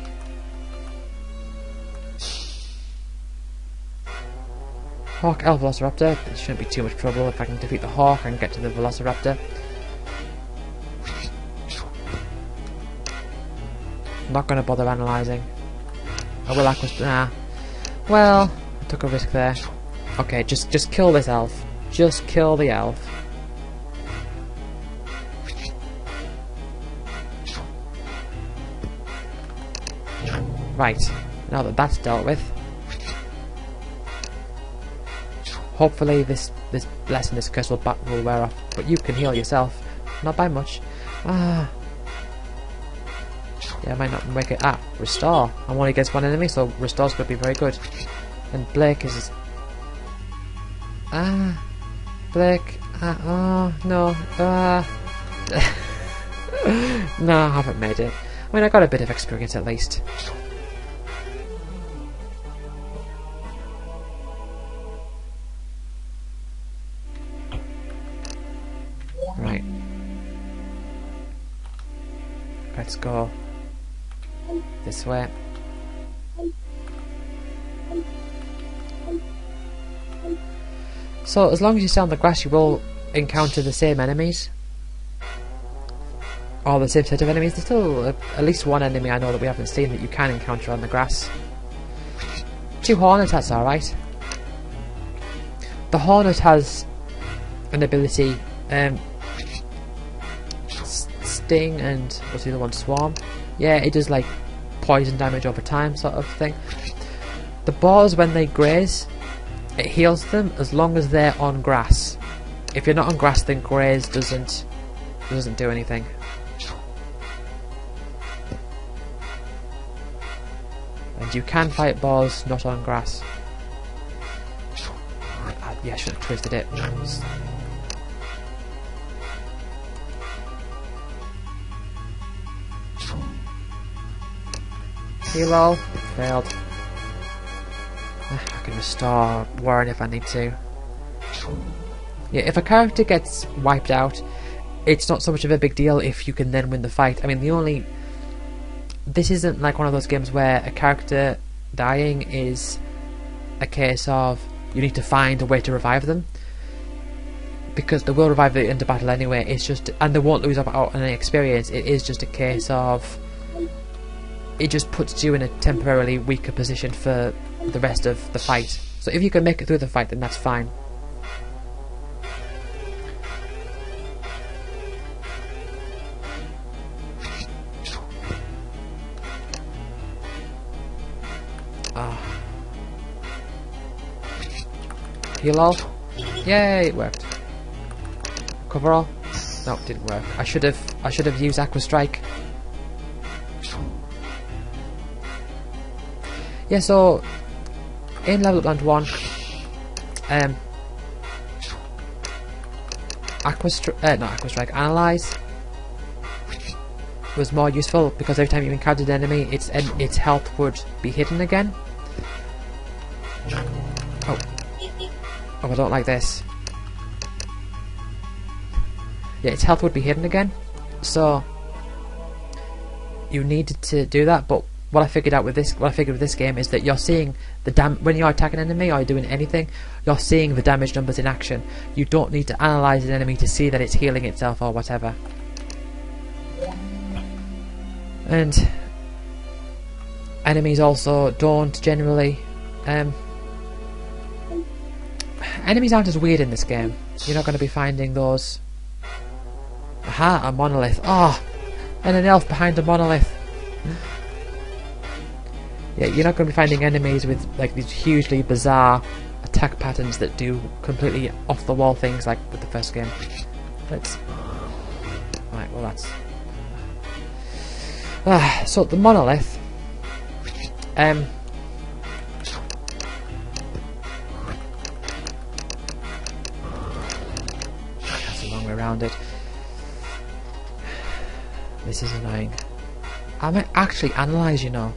A: Hawk, Elf, Velociraptor. It shouldn't be too much trouble if I can defeat the Hawk and get to the Velociraptor. I'm not going to bother analysing. I will nah. Well, I took a risk there. Okay, just kill this elf. Just kill the elf. Right, now that that's dealt with, hopefully this blessing, this curse will wear off. But you can heal yourself, not by much. Ah, yeah, I might not make it. Ah, restore. I'm only against one enemy, so restore's going to be very good. And Blake is. Ah, Blake. Ah, oh no. Ah. No, I haven't made it. I mean, I got a bit of experience at least. Right. Let's go this way. So, as long as you stay on the grass, you will encounter the same enemies. Or the same set of enemies. There's still at least one enemy I know that we haven't seen that you can encounter on the grass. 2 Hornet, that's alright. The Hornet has an ability, Sting and what's the other one? Swarm. Yeah, it does like poison damage over time, sort of thing. The boars, when they graze, it heals them as long as they're on grass. If you're not on grass, then graze doesn't do anything. And you can fight boars not on grass. Yeah, I should have twisted it. Heal. Failed. I can restore Warren if I need to. Yeah, if a character gets wiped out, it's not so much of a big deal if you can then win the fight. I mean, this isn't like one of those games where a character dying is a case of you need to find a way to revive them, because they will revive it into battle anyway. It's just, and they won't lose out on any experience. It is just a case of it just puts you in a temporarily weaker position for the rest of the fight. So if you can make it through the fight, then that's fine. Heal all. Yay, it worked. Cover all. No, it didn't work. I should have used Aqua Strike. Yeah, so in Level Up Land 1, Analyze was more useful because every time you encountered an enemy, its health would be hidden again. Oh, I don't like this. Yeah, its health would be hidden again, so you needed to do that. But what I figured with this game is that you're seeing the when you're attacking an enemy or you're doing anything, you're seeing the damage numbers in action. You don't need to analyze an enemy to see that it's healing itself or whatever. And enemies also don't generally. Enemies aren't as weird in this game. You're not going to be finding those. Aha, a monolith. Oh, and an elf behind a monolith. Yeah, you're not going to be finding enemies with like these hugely bizarre attack patterns that do completely off the wall things like with the first game. Let's. Right, well that's. So the monolith. That's a long way around it. This is annoying. I might actually analyze, you know,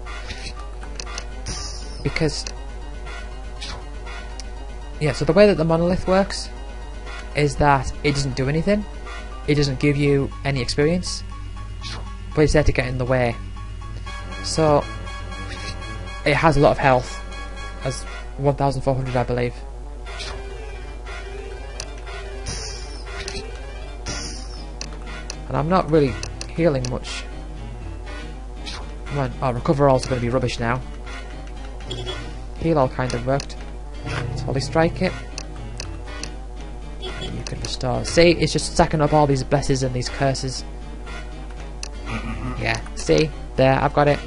A: because yeah. So the way that the monolith works is that it doesn't do anything. It doesn't give you any experience, but it's there to get in the way. So it has a lot of health, as 1,400 I believe. And I'm not really healing much. Come on, oh, recover all's going to be rubbish now. Heal all kind of worked. Let's Holy Strike it. You can restore. See, it's just stacking up all these blesses and these curses. Yeah, see? There, I've got it.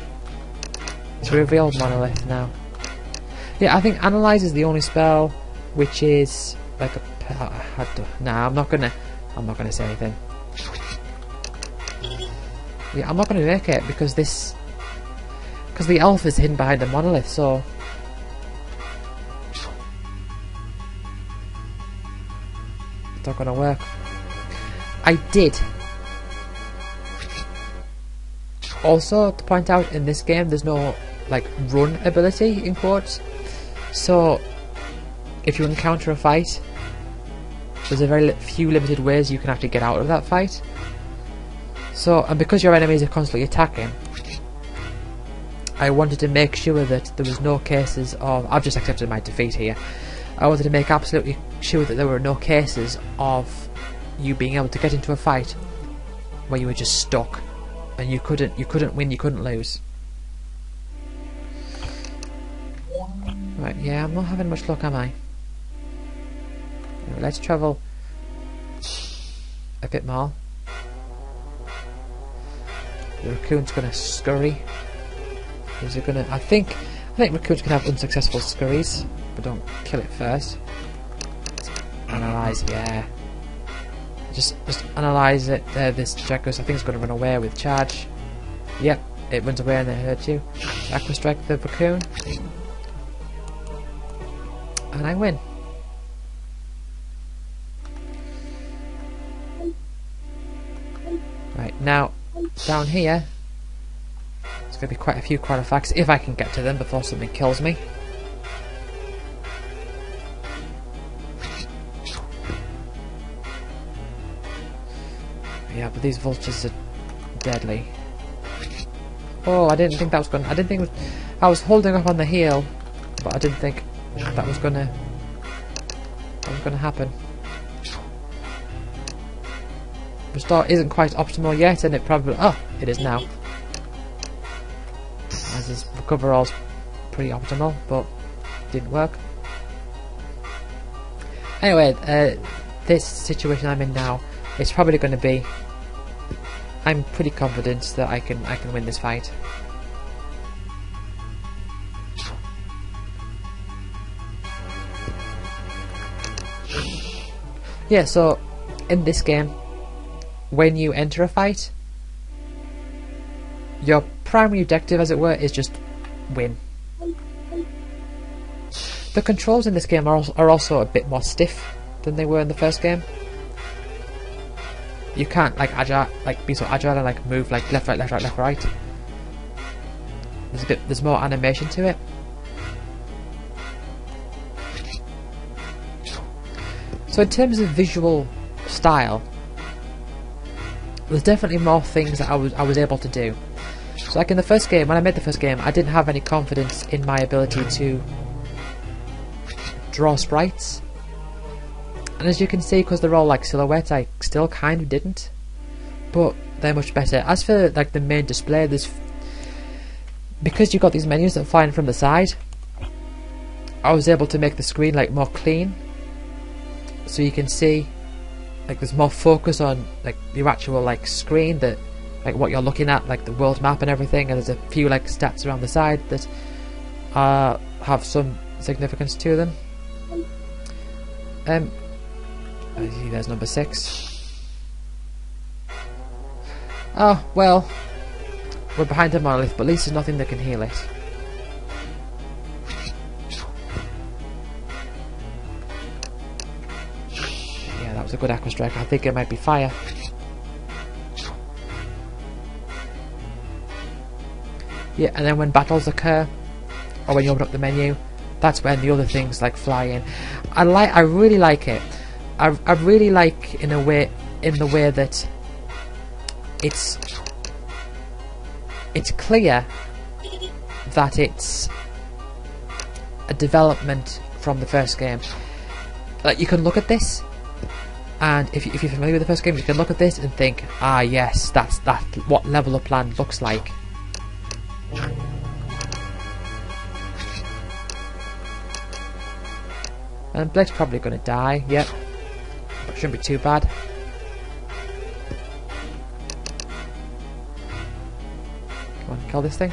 A: It's revealed monolith now. Yeah, I think analyze is the only spell which is like a. Nah, I'm not gonna say anything. Yeah, I'm not gonna make it because the elf is hidden behind the monolith, so it's not gonna work. I did. Also, to point out, in this game there's no like run ability in quotes, so if you encounter a fight, there's a very few limited ways you can actually get out of that fight. So, and because your enemies are constantly attacking, I wanted to make sure that there was no cases of... I've just accepted my defeat here. I wanted to make absolutely sure that there were no cases of you being able to get into a fight where you were just stuck and you couldn't win, you couldn't lose. Right, yeah, I'm not having much luck, am I? Let's travel a bit more. The raccoon's gonna scurry. Is it gonna? I think raccoons can have unsuccessful scurries, but don't kill it first. Analyze, yeah. Just analyze it. This Jackus, I think it's gonna run away with charge. Yep, it runs away and it hurts you. Aqua strike the raccoon, and I win. Right, now down here there's going to be quite a few artifacts if I can get to them before something kills me. Yeah, but these vultures are deadly. Oh, I didn't think that was going to... I was holding up on the heel, but I didn't think that was going to happen. Restore isn't quite optimal yet, and it probably... Oh, it is now. As his recoverall's pretty optimal, but didn't work. Anyway, this situation I'm in now, it's probably going to be... I'm pretty confident that I can win this fight. Yeah, so in this game, when you enter a fight, your primary objective, as it were, is just win. The controls in this game are also a bit more stiff than they were in the first game. You can't be so agile and like move like left, right, left, right, left, right. There's more animation to it. So in terms of visual style, there's definitely more things that I was able to do. So like in the first game, when I made the first game, I didn't have any confidence in my ability to draw sprites. And as you can see, because they're all like silhouettes, I still kind of didn't. But they're much better. As for like the main display, because you've got these menus that fly in from the side, I was able to make the screen like more clean. So you can see like there's more focus on like your actual like screen, that like what you're looking at, like the world map and everything, and there's a few like stats around the side that have some significance to them. I see there's number 6. Oh well, we're behind the monolith, but at least there's nothing that can heal it. That was a good aqua strike. I think it might be fire. Yeah, and then when battles occur, or when you open up the menu, that's when the other things like fly in. I really like it. I really like in the way that it's clear that it's a development from the first game. Like you can look at this, and if you're familiar with the first game, you can look at this and think, ah yes, that's what level of plan looks like. And Blake's probably going to die, yep. But shouldn't be too bad. Come on, kill this thing.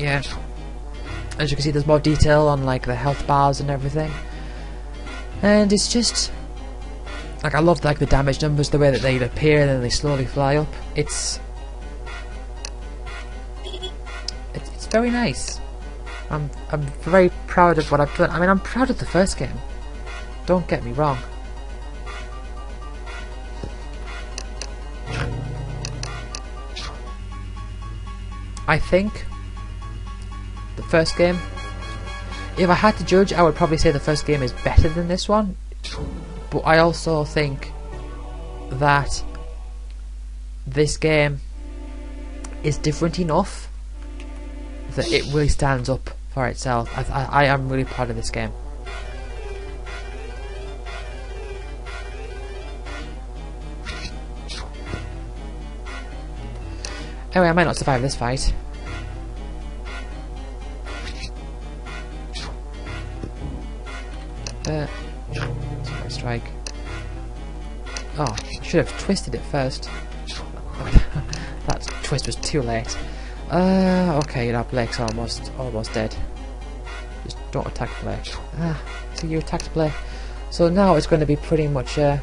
A: yeah, as you can see, there's more detail on like the health bars and everything, and it's just like I love like the damage numbers, the way that they appear and then they slowly fly up. It's very nice. I'm very proud of what I've done. I mean, I'm proud of the first game. Don't get me wrong. I think the first game, if I had to judge, I would probably say the first game is better than this one. But I also think that this game is different enough that it really stands up for itself. I am really proud of this game. Anyway, I might not survive this fight. Strike. Oh, I should have twisted it first. That twist was too late. Okay, that Blake's almost dead. Just don't attack Blake. So you attacked Blake. So now it's going to be pretty much. Okay,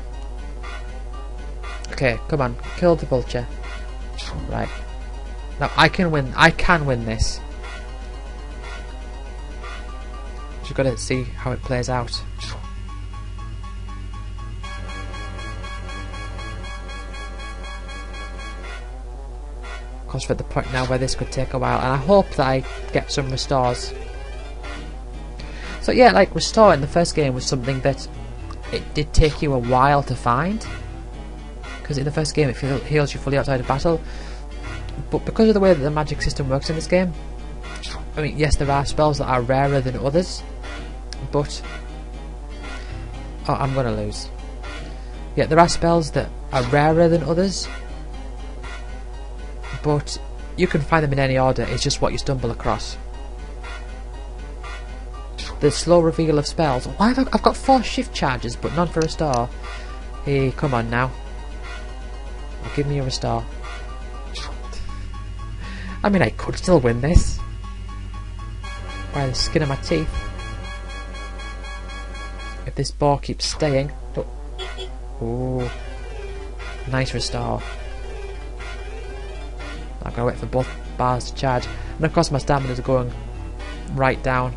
A: come on, kill the vulture. Right. Now I can win. I can win this. Just got to see how it plays out. Of course, we're at the point now where this could take a while, and I hope that I get some restores. So yeah, like restore in the first game was something that it did take you a while to find, because in the first game it heals you fully outside of battle. But because of the way that the magic system works in this game, I mean, yes, there are spells that are rarer than others, but oh, I'm gonna lose. Yeah, there are spells that are rarer than others, but you can find them in any order. It's just what you stumble across. The slow reveal of spells. Why have I've got 4 shift charges, but none for restore? Hey, come on now. Oh, give me a restore. I mean, I could still win this by the skin of my teeth if this ball keeps staying. Oh, nice restore. I'm gonna wait for both bars to charge, and of course my stamina is going right down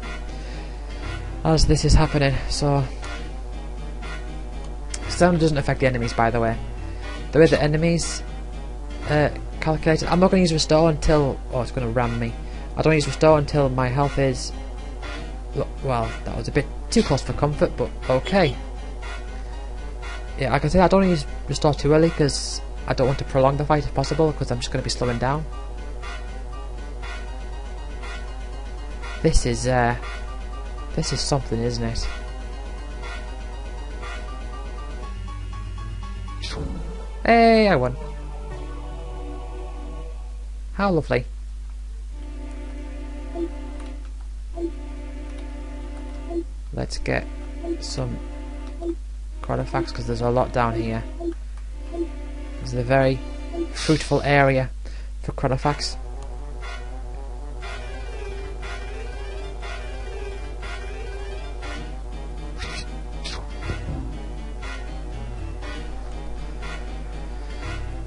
A: as this is happening. So stamina doesn't affect the enemies, by the way. The way the enemies calculated, I'm not going to use restore until, oh, it's going to ram me. I don't use restore until my health is, well, that was a bit too close for comfort, but okay. Yeah, like I said, I don't use restore too early because I don't want to prolong the fight if possible, because I'm just going to be slowing down. This is something, isn't it? Hey, I won. How lovely. Let's get some artifacts, because there's a lot down here. This is a very fruitful area for artifacts.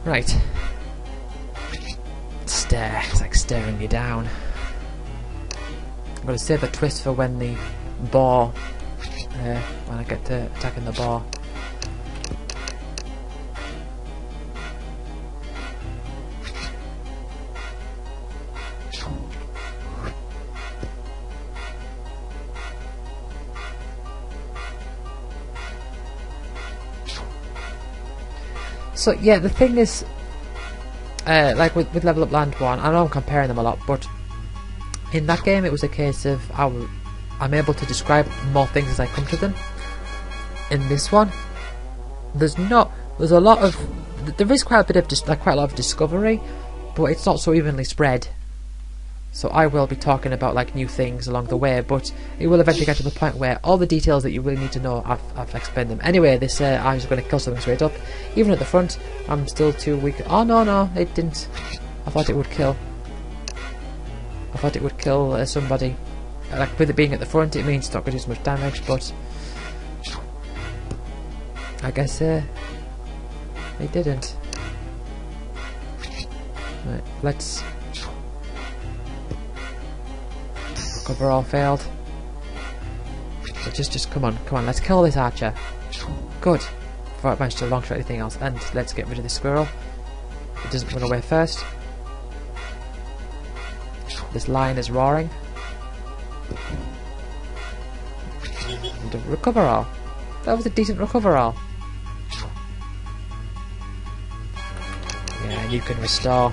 A: Right. Stare. It's like staring you down. I'm going to save a twist for when the boar, when I get to attacking the boar. So yeah, the thing is, like with Level Up Land 1, I know I'm comparing them a lot, but in that game it was a case of I'm able to describe more things as I come to them. In this one, there is quite a bit of quite a lot of discovery, but it's not so evenly spread. So I will be talking about like new things along the way, but it will eventually get to the point where all the details that you really need to know, I've explained them. Anyway, this I'm just going to kill something straight up. Even at the front, I'm still too weak. Oh no, it didn't. I thought it would kill. thought it would kill somebody. Like, with it being at the front, it means it's not going to do as much damage, but I guess it didn't. Right, let's recover all failed. So just come on, let's kill this archer. Good. Before it managed to launch or anything else, and let's get rid of this squirrel. It doesn't run away first. This lion is roaring. And a recover all. That was a decent recover all. Yeah, you can restore.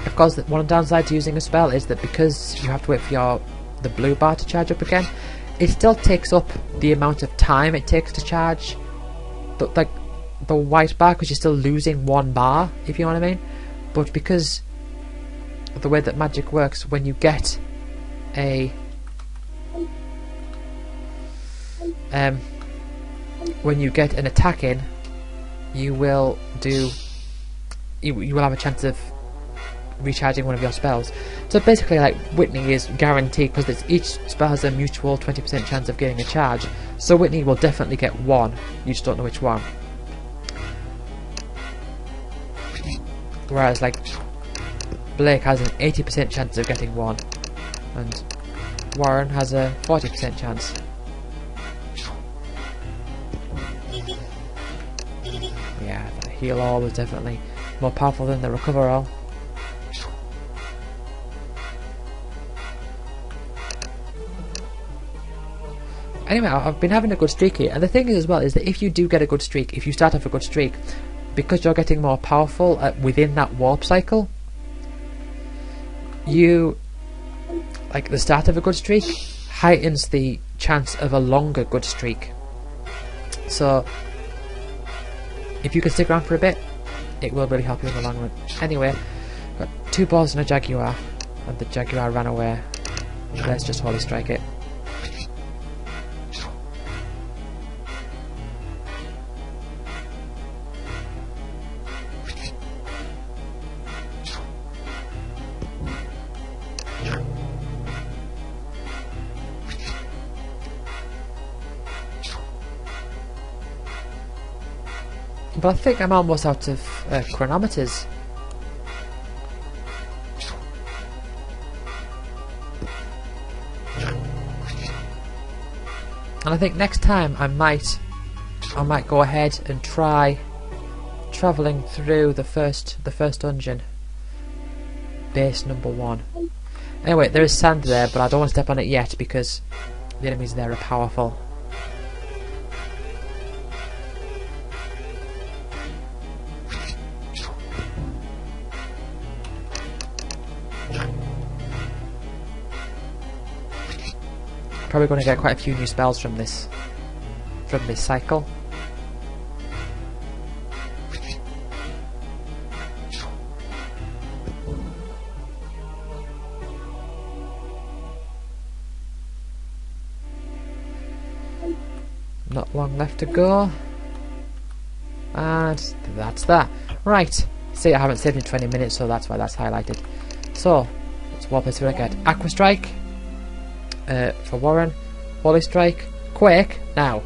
A: Of course, one downside to using a spell is that because you have to wait for the blue bar to charge up again, it still takes up the amount of time it takes to charge the white bar, because you're still losing one bar, if you know what I mean. But because of the way that magic works, when you get an attack in, you will have a chance of recharging one of your spells. So basically, like, Whitney is guaranteed, because each spell has a mutual 20% chance of getting a charge. So Whitney will definitely get one, you just don't know which one. Whereas, like, Blake has an 80% chance of getting one, and Warren has a 40% chance. Yeah, the heal all was definitely more powerful than the recover all. Anyway, I've been having a good streak here, and the thing is as well is that if you do get a good streak, if you start off a good streak, because you're getting more powerful within that warp cycle, the start of a good streak heightens the chance of a longer good streak. So if you can stick around for a bit, it will really help you in the long run. Anyway, got 2 balls and a jaguar, and the jaguar ran away. Let's just holy strike it. But I think I'm almost out of chronometers. And I think next time I might go ahead and try travelling through the first dungeon. Base number 1. Anyway, there is sand there, but I don't want to step on it yet because the enemies there are powerful. Probably going to get quite a few new spells from this cycle. Not long left to go, and that's that. Right, see, I haven't saved in 20 minutes, so that's why that's highlighted. So let's warp through again. Aqua Strike for Warren, Holy Strike, Quake. Now,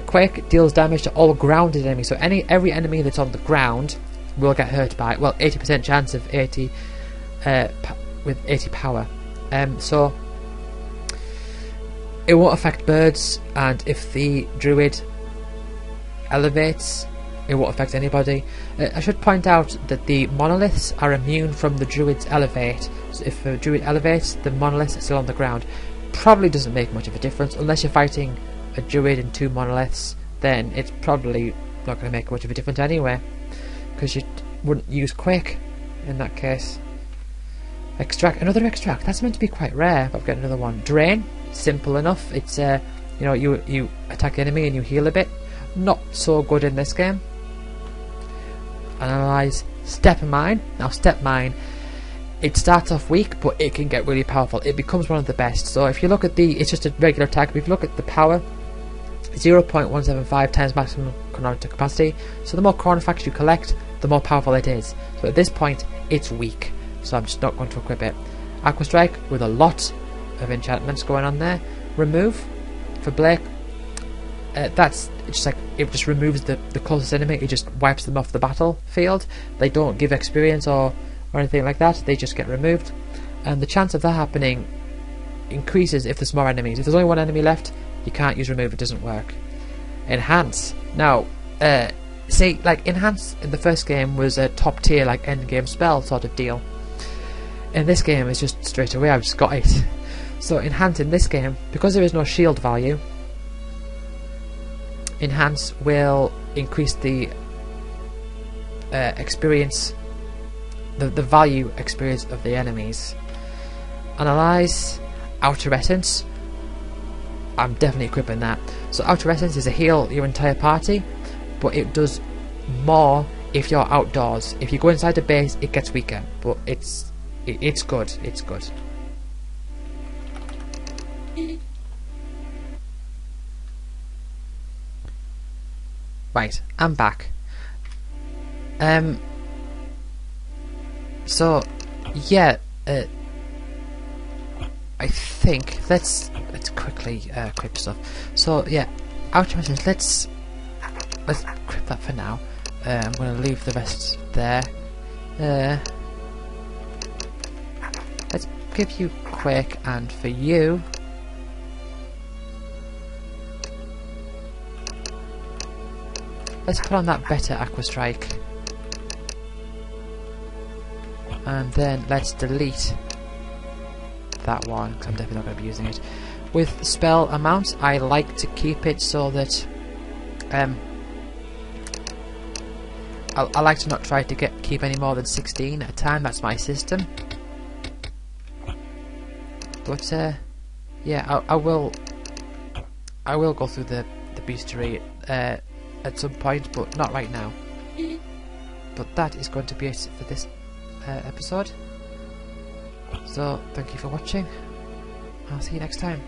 A: Quake deals damage to all grounded enemies, so every enemy that's on the ground will get hurt by it. Well, 80% chance of 80 with 80 power. So it won't affect birds, and if the druid elevates, it won't affect anybody. I should point out that the monoliths are immune from the druid's elevate. So if a druid elevates, the monoliths are still on the ground. Probably doesn't make much of a difference unless you're fighting a druid and 2 monoliths. Then it's probably not going to make much of a difference anyway, because you wouldn't use Quake in that case. Extract, another extract. That's meant to be quite rare, but I've got another one. Drain, simple enough. It's you attack the enemy and you heal a bit. Not so good in this game. Analyze, Step Mine. Now Step Mine, it starts off weak, but it can get really powerful. It becomes one of the best. So if you look at it's just a regular attack, but if you look at the power, 0.175 times maximum chronometer capacity. So the more chronofacts you collect, the more powerful it is. So at this point, it's weak. So I'm just not going to equip it. Aqua Strike with a lot of enchantments going on there. Remove for Blake. That's just like it just removes the closest enemy. It just wipes them off the battlefield. They don't give experience or anything like that. They just get removed, and the chance of that happening increases if there's more enemies. If there's only one enemy left, you can't use remove. It doesn't work. Enhance. Now, see, like Enhance in the first game was a top tier, like end game spell sort of deal. In this game, it's just straight away. I've just got it. So Enhance in this game, because there is no shield value, Enhance will increase the experience, the value experience of the enemies. Analyze. Outer Essence. I'm definitely equipping that. So Outer Essence is a heal your entire party, but it does more if you're outdoors. If you go inside the base, it gets weaker, but it's good. It's good. Right, I'm back. So yeah, I think let's quickly equip stuff. So yeah, Outer Essence. Let's equip that for now. I'm going to leave the rest there. Let's give you Quake, and for you, let's put on that better Aqua Strike, and then let's delete that one because I'm definitely not going to be using it. With spell amounts, I like to keep it so that I like to not try to keep any more than 16 at a time. That's my system. But yeah, I will go through the bestiary at some point, but not right now. But that is going to be it for this episode. So thank you for watching. I'll see you next time.